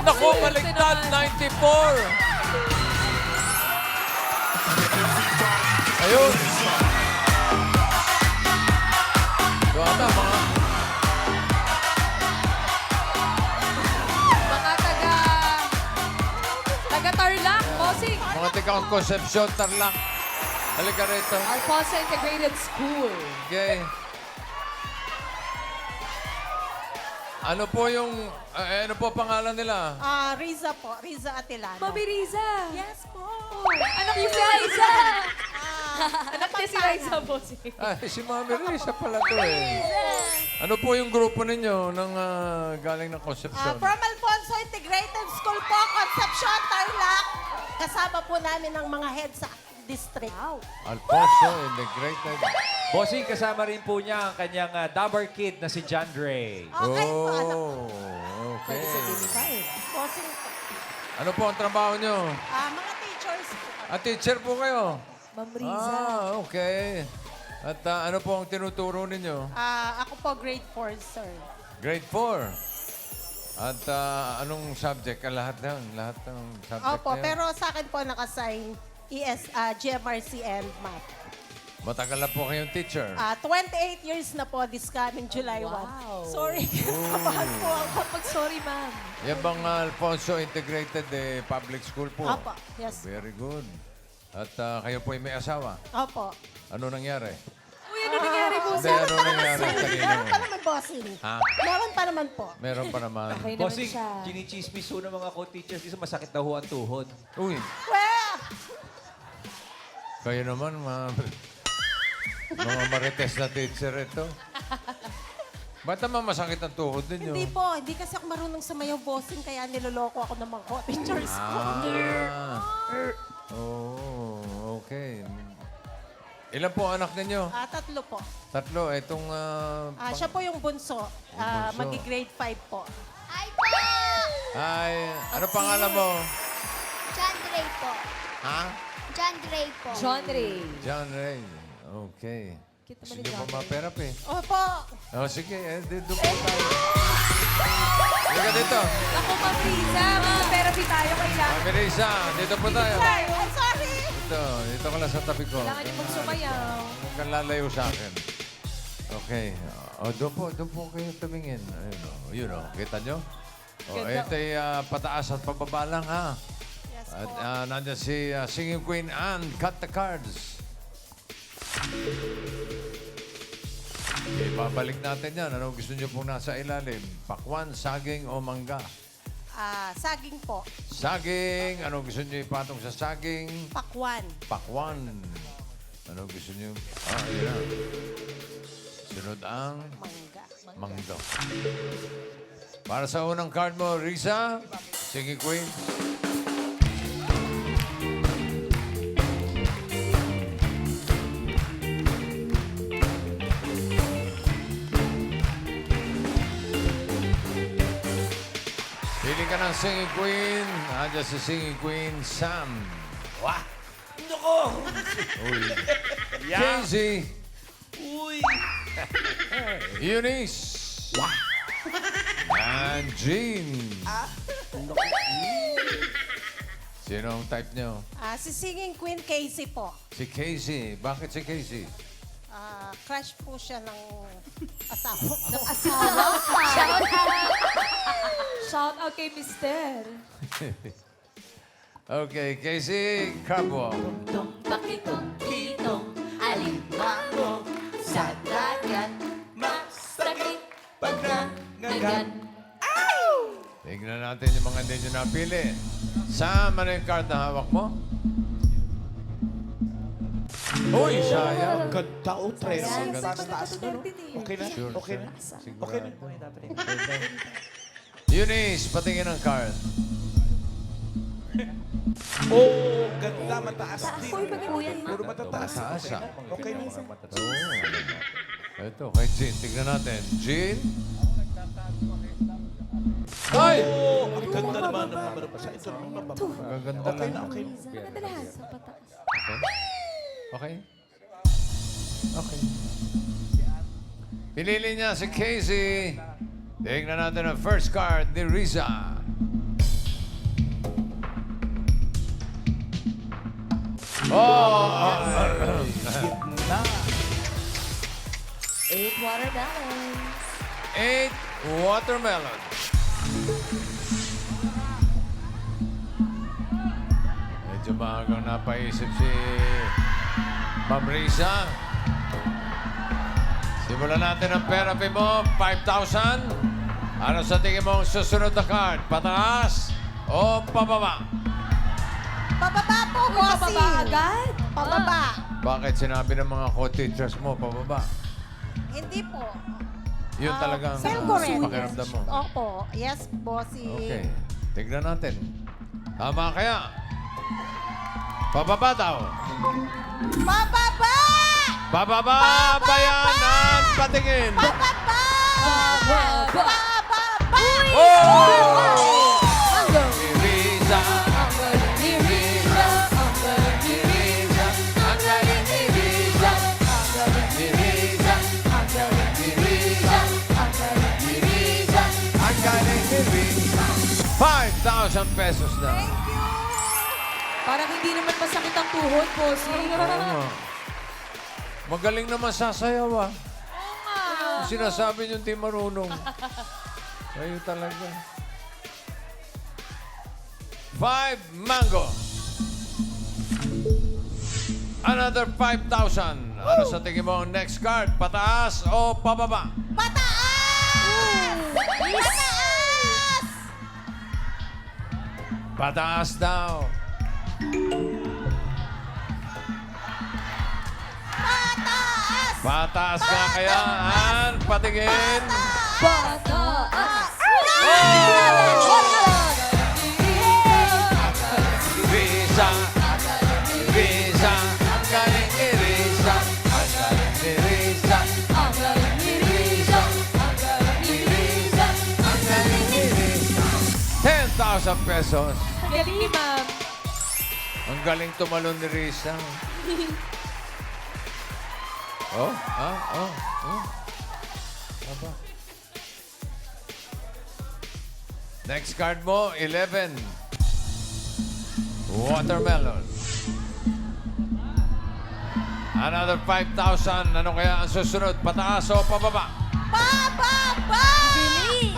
Naku, baligtad, 94. Ayun. So, ata, Mga taga-Tarlac, bossing. mga tikang Concepcion, Tarlac. Halika rito. Alfonso Integrated School. Okay. Ano po yung, ano po pangalan nila? Riza po. Riza Atilano. Mami Riza. Yes po. Anak niyo si Riza. Ah, Anak niya si Riza, bossing. Ay, si Mami Risa pala to eh. Ano po yung grupo ninyo ng galing ng Concepcion? From Alfonso Integrated School po, Concepcion, Tarlac. Kasama po namin ang mga heads sa district. Alfonso Integrated. Bossing, kasama rin po niya ang kanyang Dabber Kid na si John Dre. Okay po, anak. Oh, okay. Bossing po. Ano po ang trabaho nyo? Mga teachers po. Teacher po kayo? Ma'am Riza. Okay. At ano po ang tinuturo ninyo? Ako po grade 4, sir. Grade 4. At anong subject? Lahat ng subject Opo, na yan? pero sa akin po nakasign GMRC and Math. Matagal na po kayong teacher. 28 years na po this coming July 1. Wow. Sorry. Kabahan po ako. Sorry, ma'am. Yan bang Alfonso Integrated Public School po? Opo, yes. Very good. At kayo po ay may asawa. Opo. Ano nangyari? Uy, ano nangyari po Hindi, sa... ano nangyari sa inyo? Meron pa naman, bossing. Ha? Meron pa naman po. Meron pa naman. Okay naman Bossing, siya. chinichismis ho ng mga co-teachers dito, masakit na ho ang tuhod. Uy, Well, kayo naman, mga marites na teacher ito. Ba't naman masakit ang tuhod ninyo? hindi po. Hindi kasi ako marunong sumayaw, bossing, kaya niloloko ako ng mga co-teachers ko. Okay. Ilan po anak ninyo? 3 po. 3. Itong... Siya po yung bunso. bunso. Magi-grade 5 po. Hi po! Ay, ano pangalan mo? John Ray po. Ha? John Ray po. John Ray. John Ray. Okay. Kita mo ni Sige John pa maperap eh. Opo. Sige, dito po tayo. Halika dito. Ako, Ma'am Riza. Mga therapy tayo kailangan. Mami Risa, dito po tayo. Sorry. I'm sorry. Dito ka lang sa tabi ko. Kailangan niyo pong sumayaw. Huwag kang lalayo sa akin. Okay. Doon po kayo tumingin. Ayun o. Yun o. Kita nyo? Ganda. Ito ay pataas at pababa lang ha. Yes At po. nandiyan si Singing Queen Anne. Cut the cards. Okay, babalik natin yan. Ano gusto nyo pong nasa ilalim? Pakwan, saging o mangga? Saging po. Saging. Ano gusto nyo ipatong sa saging? Pakwan. Pakwan. Ano gusto nyo? Ayun na. Sunod ang Mangga. mangga. Para sa unang card mo, Risa. Sige, Queen. Pili ka ng Singing Queen. Andiyan si Singing Queen, Sam. Wah! Nako! Uy. Casey. Uy! Eunice. And Jean. Sino ang type nyo? Si Singing Queen Casey po. Si Casey. Bakit si Casey? Crush po siya ng asawa ko. Ng asawa. Shout out. Shout out kay Mister. Okay, Casey Carbo. Tong pakitong kitong alimango sa dagat masakit pag nangagat. Tignan natin yung mga hindi nyo napili. Sam, ano yung card na hawak mo? Uy, sayang. Ganda o tres. Ayan, Taas-taas na, no? Okay na? Sure, Okay na? sigurado. Okay na? Eunice, patingin ang card. Oh, ganda. Mataas din. Uy, ba't po yan, ma'am? Puro matataas. Mataas, Okay na. ah. Okay na. Oh. Ito, kay Jean. Tignan natin. Jean? Ay! Oh, ang ganda naman ng numero pa sa ito. Ang ganda Okay lang. na, okay. Maganda lahat sa pataas. Okay? Okay. Pinili niya si Casey. Tignan natin ang first card ni Riza. Oh! 8 watermelons. 8 watermelon. Medyo maagang napaisip si Ma'am Risa. Simulan natin ang therapy mo. 5,000. Ano sa tingin mo ang susunod na card? Pataas o pababa? Pababa po, Uy, bossing. pababa agad? Pababa. Bakit sinabi ng mga co-teachers mo pababa? Hindi po. Yun talagang Feel ko rin. pakiramdam mo. Opo. Yes, bossing. Okay. Tignan natin. Tama kaya? Pababa daw. Pababa! Pababa ba yan ang patingin? Pababa! Pababa! Pababa! Oh! Ang galing. Si Risa. Ang galing ni Risa. Ang galing ni Risa. Ang galing ni Risa. Ang galing ni Risa. Ang galing ni Risa. Ang galing ni Risa. Ang galing ni Risa. 5,000 pesos na. Parang hindi naman masakit ang tuhod, bossing. Oo nga. Magaling naman sasayaw ah. Kung sinasabi niyo hindi marunong. Kayo talaga. 5 mango. Another 5,000. Ano sa tingin mo ang next card? Pataas o pababa? Pataas! Pataas! Pataas daw. Pataas! Pataas nga kaya. An, patingin. Pataas! Risa. Risa. Ang galing ni Risa. Ang galing ni Risa. Ang galing ni Risa. Ang galing ni Risa. Ang galing ni Risa. 10,000 pesos. Ang galing ni ma'am. Ang galing tumalon ni Risa. Oh, Aba. Next card mo, 11. Watermelon. Another 5,000. Ano kaya ang susunod? Pataas o pababa? Pababa!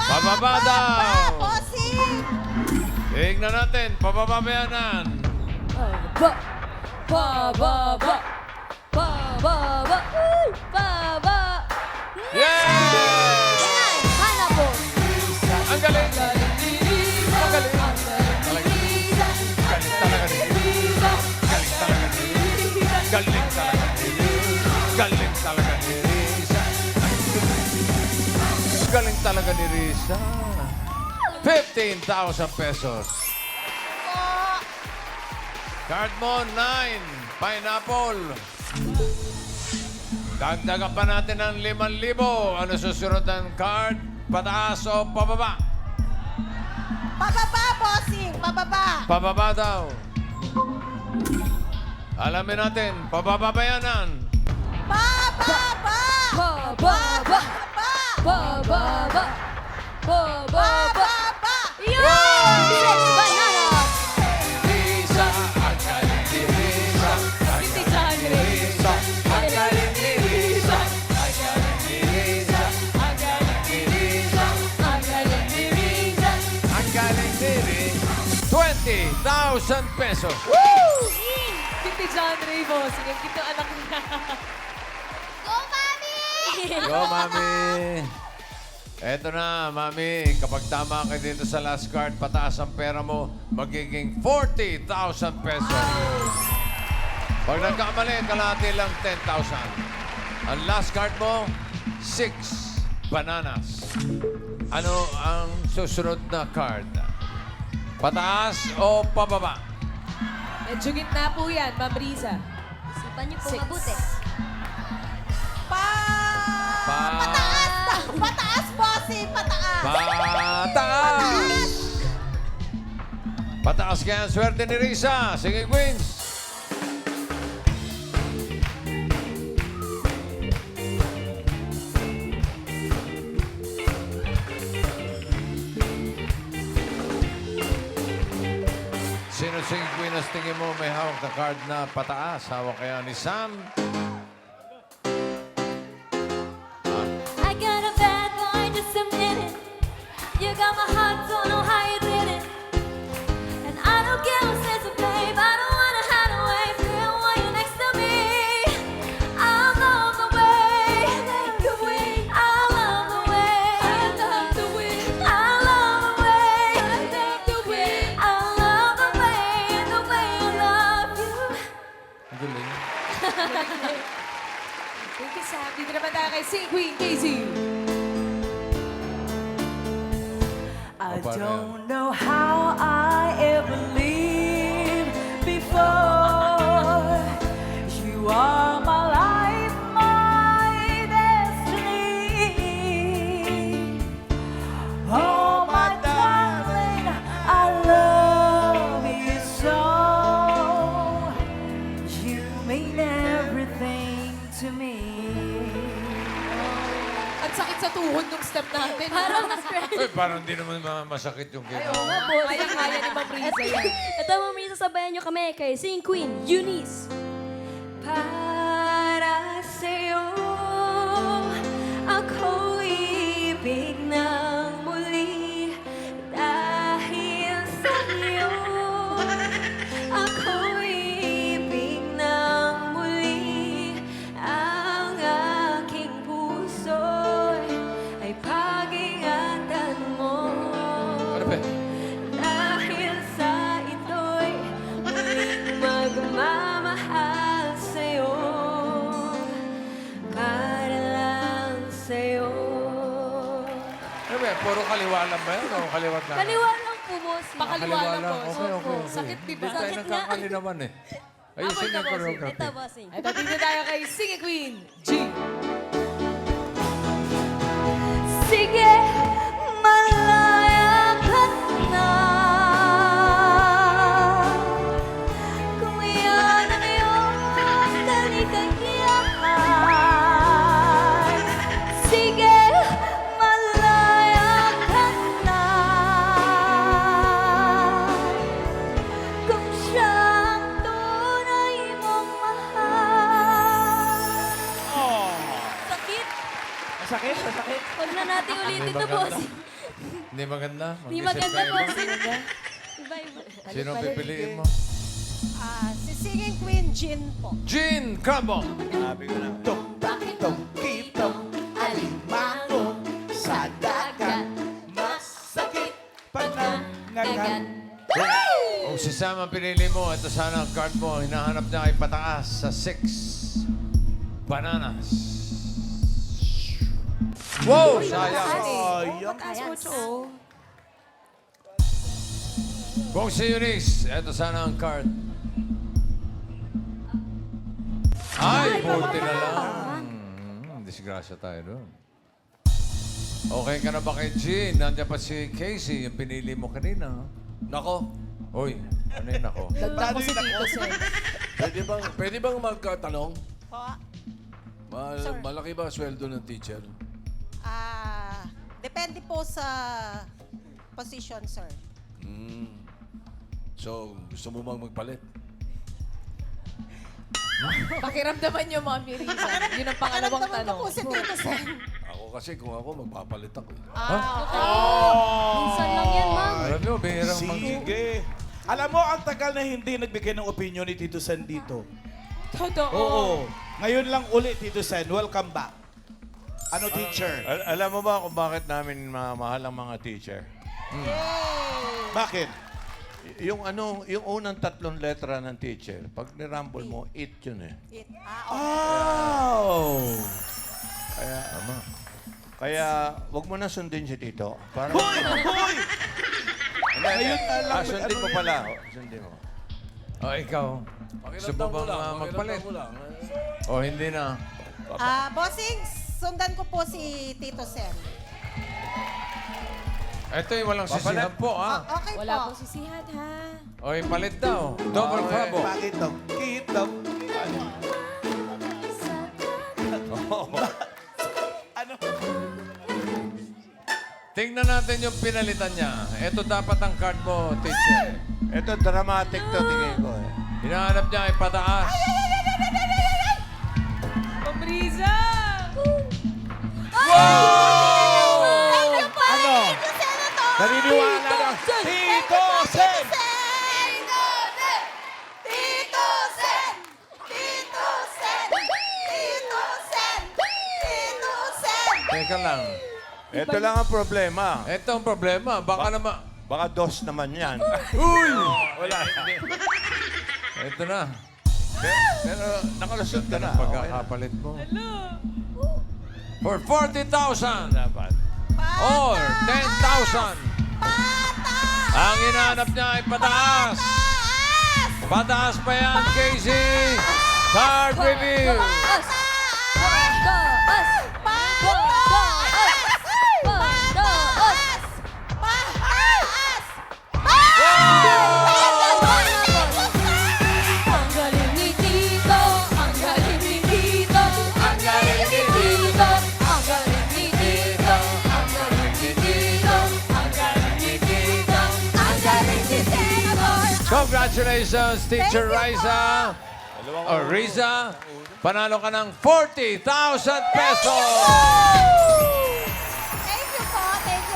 Pababa daw. Bossing! Tignan natin. Pababa ba yanan? Pababa! Pababa! Uy! Pababa! Yeah! Hana po. Ang galing. Galing ni Risa. Ang galing. Ang galing ni Risa. Galing talaga ni Risa. Galing talaga ni Risa. Galing talaga ni Risa. Galing talaga ni Risa. Galing talaga ni Risa. 15,000 pesos. Card mo, 9. Pineapple. Dagdagan pa natin ng 5,000. Ano susunod ng card? Pataas o pababa? Pababa, bossing! Pababa! Pababa daw. Alamin natin, pababa ba yanan? Pababa! Pababa! Pababa! Pababa! Pababa! Yun! 6 bananas! Risa, ang galing ni Risa. Ang Hindi galing ni Risa. Ang galing ni Risa. Ang galing ni Risa. Ang galing ni Risa. Ang galing ni Risa. Ang galing ni Risa. 20,000 pesos. Hindi John Ray, bossing. Ang gito anak niya. Go, Mami! Go, Mami. Eto na, Mami. Kapag tama ka dito sa last card, pataas ang pera mo, magiging 40,000 pesos. Pag nagkamali, kalahati lang 10,000. Ang last card mo, 6 bananas. Ano ang susunod na card? Pataas o pababa? Medyo gitna po yan, Ma'am Riza. Isipan niyo po 6. mabuti. Pataas! Pataas, bossing! Pataas! Pataas! Pataas kaya ang swerte ni Risa. Sige, Queens. Sino si Queen as tingin mo may hawak na card na pataas? Hawak kaya ni Sam? I got a bad boy, just a minute. You got my heart, don't know how you did it. And I don't care who says it, babe. I don't wanna hide away, feel when you're next to me. I love the way, I love the way, I love the way, I love the way, I love the way, I love the way, I love the way, the way I love you. Ang galing. Thank you, Sam. Dito naman tayo kay Sing Queen, Casey. I paano yan? don't know how I ever lived before. You are my life, my destiny. Oh, my darling, I love you so. You mean everything to me. Ang sakit sa tuhod nung step natin. Parang na-stress. Ay, parang hindi naman masakit yung Ay, kailangan. oo nga, boss. Kaya-kaya ni Ma'am Riza yan. Ito mga Marisa, sabayan nyo kami kay Sing Queen, Eunice. Para sa'yo, ako ibig ng muli. Dahil sa'yo, ako ibig ng muli. Ang aking puso'y ay pag-ingatan mo. Ano ba? Dahil sa ito'y muling magmamahal sa'yo. Para lang sa'yo. Ano ba? Puro kaliwa lang ba yan? O kaliwat lang? Kaliwa lang po, boss. Pakaliwa lang, boss. Okay, okay, okay. Sakit, di ba? Hindi tayo Sakit nga. nagkakalinawan eh. Ayusin niyo yung choreography. Ito, bossing. Ito, dito tayo kay Sing Queen, G. Sige, malaya ka na. Kung yan ang iyong kaligayahan. Sige, malaya ka na. Kung siya ang tunay mong mahal. Sakit. Masakit, masakit. Huwag na natin ulitin Hindi to, maganda. boss. Hindi maganda. Hindi Mag-isip maganda, ka boss. iba. Iba-iba. Sino pipiliin mo? Si Singing Queen, Jean po. Jean Crumble. Kitong alimango sa dagat, masakit panangagat. Kung si Sam ang pinili mo, ito sana ang card mo. Hinahanap niya ay pataas sa 6 bananas. Wow! Sayang. Mataas mo, Cho. Kung si Eunice, ito sana ang card. Ay, 40 na lang. Disgrasya tayo doon. Okay ka na ba kay Jean? Nandiyan pa si Casey, yung pinili mo kanina. Nako, Uy, ano yun ako? Lagdag mo si Tito Sen. pwede bang magkatanong? Po. Sir. Malaki ba sweldo ng teacher? Depende po sa position, sir. So, gusto mo bang magpalit? Pakiramdaman niyo, Ma'am Riza. Yun ang pangalawang Pakiramdaman tanong. ko po si Tito Sen. Ako kasi, kung ako, magpapalit ako. Minsan lang yan, ma'am. Alam nyo, bihirang Sige. Alam mo, ang tagal na hindi nagbigay ng opinion ni Tito Sen dito. Totoo. Oo. Ngayon lang uli, Tito Sen. Welcome back. Ano, teacher? Alam mo ba kung bakit namin mahal ang mga teacher? Bakit? Yung unang 3 letra ng teacher, pag nirumble mo, it yun eh. Oh! Kaya, wag mo na sundin si Tito. Para Hoy! Hoy! Ngayon na lang. sundin mo pala. Sundin mo. O, ikaw. Gusto mo bang magpalit? Pakiramdam mo lang. O, hindi na. Bossing, sundan ko po si Tito Sen. Ito yung walang sisihan po, ha? Okay Wala po. pong sisihan, ha? O, palit daw. Double crabo. Bakit daw? Kitong. Ano? Tingnan natin yung pinalitan niya. Ito dapat ang card mo, teacher. Ito, dramatic to, tingin ko eh. Hinahanap niya ay pataas. Pamriza! Thank you po! Ano? Thank you, Senator! Naniniwala na. Tito Sen! Tito Sen! Tito Sen! Tito Sen! Tito Sen! Tito Sen! Teka lang. Ito lang ang problema. Ito ang problema. Baka naman... Baka dos naman yan. Uy! Wala, hindi. Ito na. Pero nakalusot ka na. Pagkakapalit mo. For 40,000 Dapat. or 10,000. Ang hinahanap niya ay pataas. Pataas pa yan, Casey. Card reveal. Us! Pataas! Pataas! Ang galing ni Tito! Ang galing ni Tito! Ang galing ni Tito! Ang galing ni Tito! Ang galing ni Tito! Ang galing ni Tito! Ang galing ni Senator! Congratulations, Teacher Riza. O Riza, panalo ka ng 40,000 pesos. Thank you po,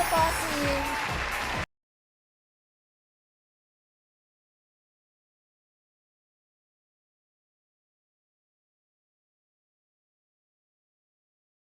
bossing.